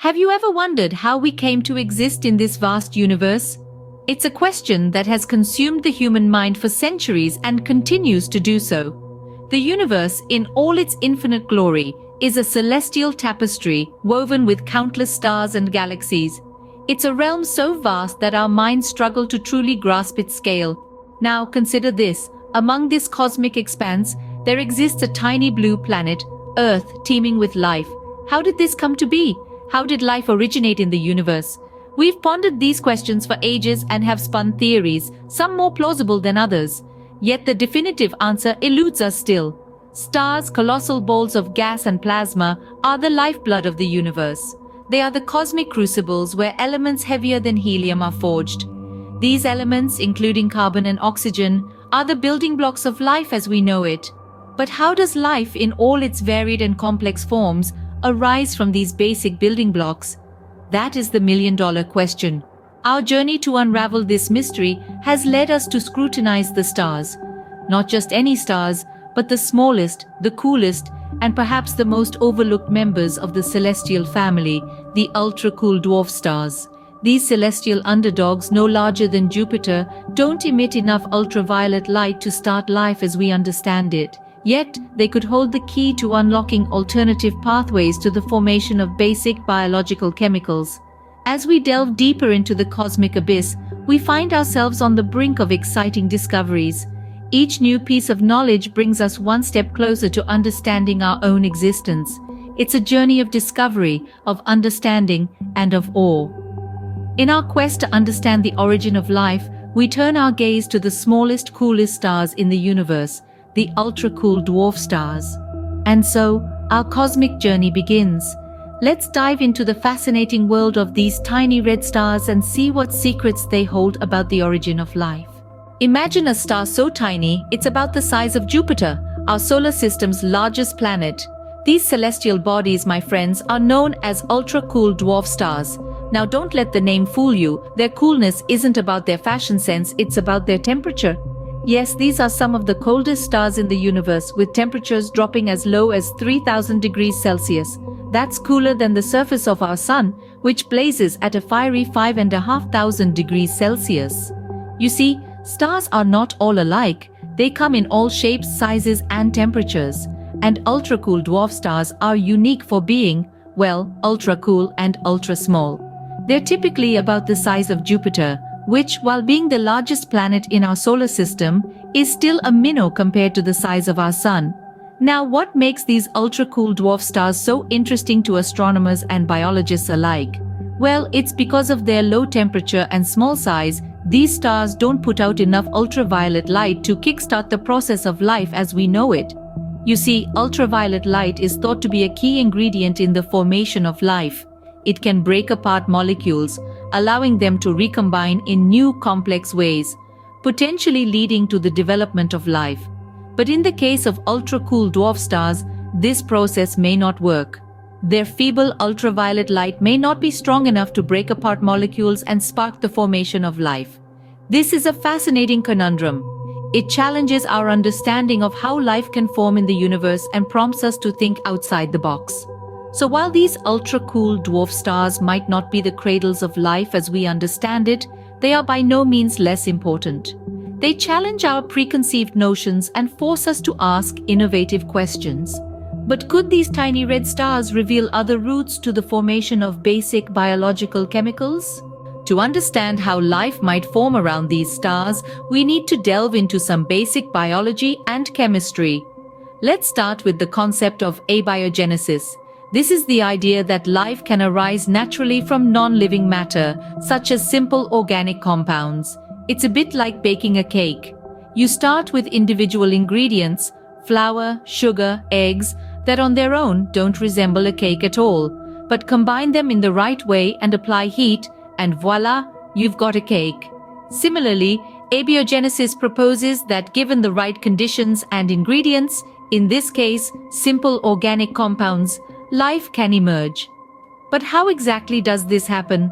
Have you ever wondered how we came to exist in this vast universe? It's a question that has consumed the human mind for centuries and continues to do so. The universe, in all its infinite glory, is a celestial tapestry woven with countless stars and galaxies. It's a realm so vast that our minds struggle to truly grasp its scale. Now consider this: among this cosmic expanse, there exists a tiny blue planet, Earth, teeming with life. How did this come to be? How did life originate in the universe? We've pondered these questions for ages and have spun theories, some more plausible than others. Yet the definitive answer eludes us still. Stars, colossal balls of gas and plasma, are the lifeblood of the universe. They are the cosmic crucibles where elements heavier than helium are forged. These elements, including carbon and oxygen, are the building blocks of life as we know it. But how does life, in all its varied and complex forms, arise from these basic building blocks? That is the million-dollar question. Our journey to unravel this mystery has led us to scrutinize the stars. Not just any stars, but the smallest, the coolest, and perhaps the most overlooked members of the celestial family, the ultra-cool dwarf stars. These celestial underdogs, no larger than Jupiter, don't emit enough ultraviolet light to start life as we understand it. Yet, they could hold the key to unlocking alternative pathways to the formation of basic biological chemicals. As we delve deeper into the cosmic abyss, we find ourselves on the brink of exciting discoveries. Each new piece of knowledge brings us one step closer to understanding our own existence. It's a journey of discovery, of understanding, and of awe. In our quest to understand the origin of life, we turn our gaze to the smallest, coolest stars in the universe, the ultra-cool dwarf stars. And so, our cosmic journey begins. Let's dive into the fascinating world of these tiny red stars and see what secrets they hold about the origin of life. Imagine a star so tiny, it's about the size of Jupiter, our solar system's largest planet. These celestial bodies, my friends, are known as ultra-cool dwarf stars. Now don't let the name fool you. Their coolness isn't about their fashion sense, it's about their temperature. Yes, these are some of the coldest stars in the universe, with temperatures dropping as low as 3000 degrees Celsius. That's cooler than the surface of our sun, which blazes at a fiery 5500 degrees Celsius. You see, stars are not all alike. They come in all shapes, sizes, and temperatures. And ultra-cool dwarf stars are unique for being, well, ultra-cool and ultra-small. They're typically about the size of Jupiter, which, while being the largest planet in our solar system, is still a minnow compared to the size of our sun. Now, what makes these ultra-cool dwarf stars so interesting to astronomers and biologists alike? Well, it's because of their low temperature and small size. These stars don't put out enough ultraviolet light to kickstart the process of life as we know it. You see, ultraviolet light is thought to be a key ingredient in the formation of life. It can break apart molecules, allowing them to recombine in new complex ways, potentially leading to the development of life. But in the case of ultra-cool dwarf stars, this process may not work. Their feeble ultraviolet light may not be strong enough to break apart molecules and spark the formation of life. This is a fascinating conundrum. It challenges our understanding of how life can form in the universe and prompts us to think outside the box. So while these ultra-cool dwarf stars might not be the cradles of life as we understand it, they are by no means less important. They challenge our preconceived notions and force us to ask innovative questions. But could these tiny red stars reveal other routes to the formation of basic biological chemicals? To understand how life might form around these stars, we need to delve into some basic biology and chemistry. Let's start with the concept of abiogenesis. This is the idea that life can arise naturally from non-living matter, such as simple organic compounds. It's a bit like baking a cake. You start with individual ingredients, flour, sugar, eggs, that on their own don't resemble a cake at all, but combine them in the right way and apply heat, and voila, you've got a cake. Similarly, abiogenesis proposes that given the right conditions and ingredients, in this case, simple organic compounds, life can emerge. But how exactly does this happen?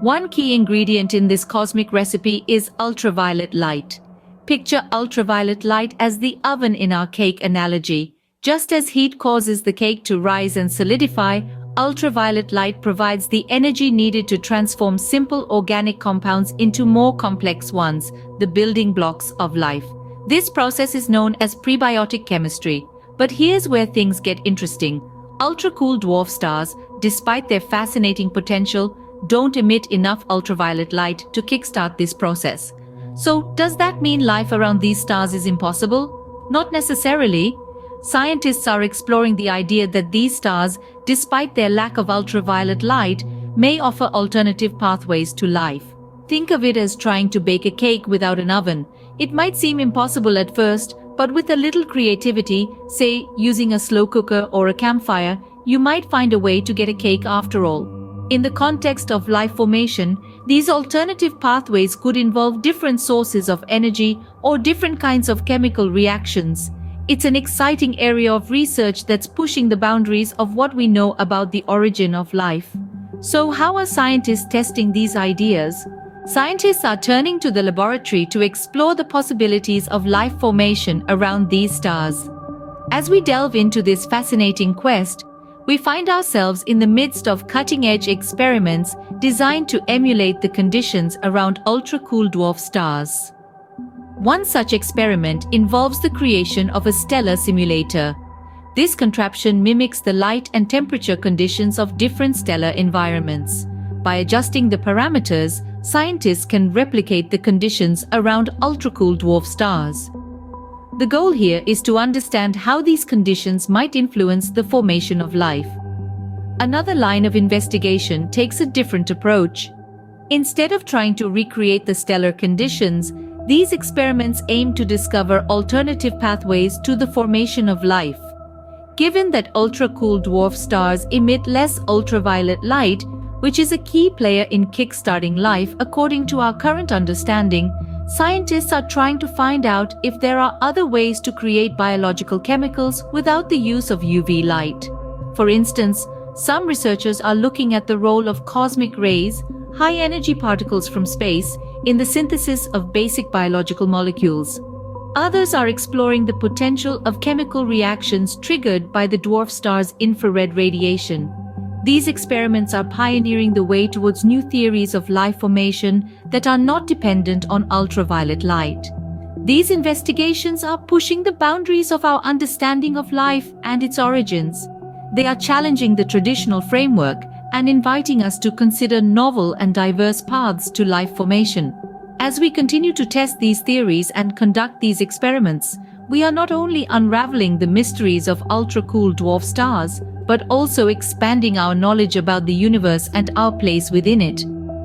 One key ingredient in this cosmic recipe is ultraviolet light. Picture ultraviolet light as the oven in our cake analogy. Just as heat causes the cake to rise and solidify, ultraviolet light provides the energy needed to transform simple organic compounds into more complex ones, the building blocks of life. This process is known as prebiotic chemistry. But here's where things get interesting. Ultra-cool dwarf stars, despite their fascinating potential, don't emit enough ultraviolet light to kickstart this process. So, does that mean life around these stars is impossible? Not necessarily. Scientists are exploring the idea that these stars, despite their lack of ultraviolet light, may offer alternative pathways to life. Think of it as trying to bake a cake without an oven. It might seem impossible at first, but with a little creativity, say using a slow cooker or a campfire, you might find a way to get a cake after all. In the context of life formation, these alternative pathways could involve different sources of energy or different kinds of chemical reactions. It's an exciting area of research that's pushing the boundaries of what we know about the origin of life. So, how are scientists testing these ideas? Scientists are turning to the laboratory to explore the possibilities of life formation around these stars. As we delve into this fascinating quest, we find ourselves in the midst of cutting-edge experiments designed to emulate the conditions around ultra-cool dwarf stars. One such experiment involves the creation of a stellar simulator. This contraption mimics the light and temperature conditions of different stellar environments. By adjusting the parameters, scientists can replicate the conditions around ultra-cool dwarf stars. The goal here is to understand how these conditions might influence the formation of life. Another line of investigation takes a different approach. Instead of trying to recreate the stellar conditions, these experiments aim to discover alternative pathways to the formation of life. Given that ultra-cool dwarf stars emit less ultraviolet light, which is a key player in kickstarting life according to our current understanding, scientists are trying to find out if there are other ways to create biological chemicals without the use of UV light. For instance, some researchers are looking at the role of cosmic rays, high-energy particles from space, in the synthesis of basic biological molecules. Others are exploring the potential of chemical reactions triggered by the dwarf star's infrared radiation. These experiments are pioneering the way towards new theories of life formation that are not dependent on ultraviolet light. These investigations are pushing the boundaries of our understanding of life and its origins. They are challenging the traditional framework and inviting us to consider novel and diverse paths to life formation. As we continue to test these theories and conduct these experiments, we are not only unraveling the mysteries of ultra-cool dwarf stars, but also expanding our knowledge about the universe and our place within it.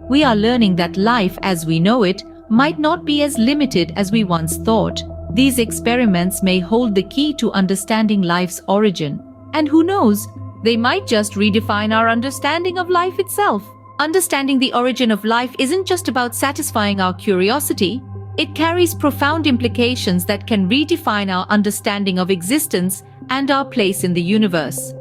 We are learning that life as we know it might not be as limited as we once thought. These experiments may hold the key to understanding life's origin. And who knows, they might just redefine our understanding of life itself. Understanding the origin of life isn't just about satisfying our curiosity. It carries profound implications that can redefine our understanding of existence and our place in the universe.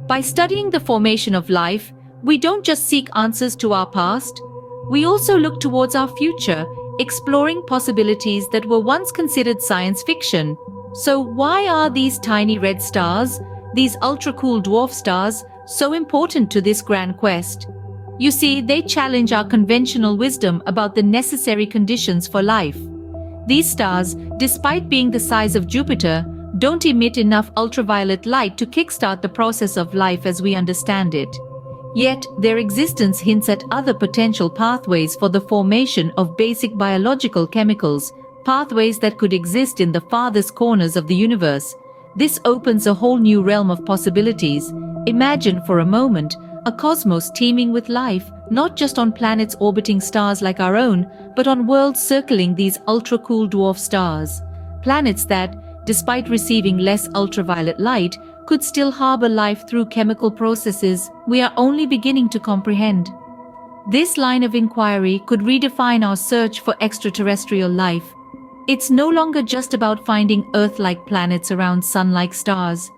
By studying the formation of life, we don't just seek answers to our past, we also look towards our future, exploring possibilities that were once considered science fiction. So why are these tiny red stars, these ultra-cool dwarf stars, so important to this grand quest? You see, they challenge our conventional wisdom about the necessary conditions for life. These stars, despite being the size of Jupiter, don't emit enough ultraviolet light to kickstart the process of life as we understand it. Yet, their existence hints at other potential pathways for the formation of basic biological chemicals, pathways that could exist in the farthest corners of the universe. This opens a whole new realm of possibilities. Imagine for a moment a cosmos teeming with life, not just on planets orbiting stars like our own, but on worlds circling these ultra-cool dwarf stars. Planets that, despite receiving less ultraviolet light, could still harbor life through chemical processes we are only beginning to comprehend. This line of inquiry could redefine our search for extraterrestrial life. It's no longer just about finding Earth-like planets around Sun-like stars.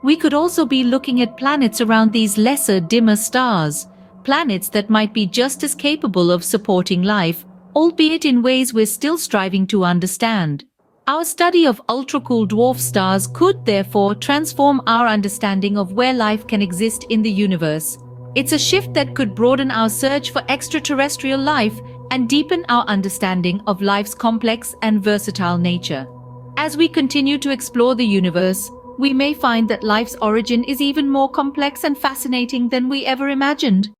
We could also be looking at planets around these lesser, dimmer stars, planets that might be just as capable of supporting life, albeit in ways we're still striving to understand. Our study of ultra-cool dwarf stars could therefore transform our understanding of where life can exist in the universe. It's a shift that could broaden our search for extraterrestrial life and deepen our understanding of life's complex and versatile nature. As we continue to explore the universe, we may find that life's origin is even more complex and fascinating than we ever imagined.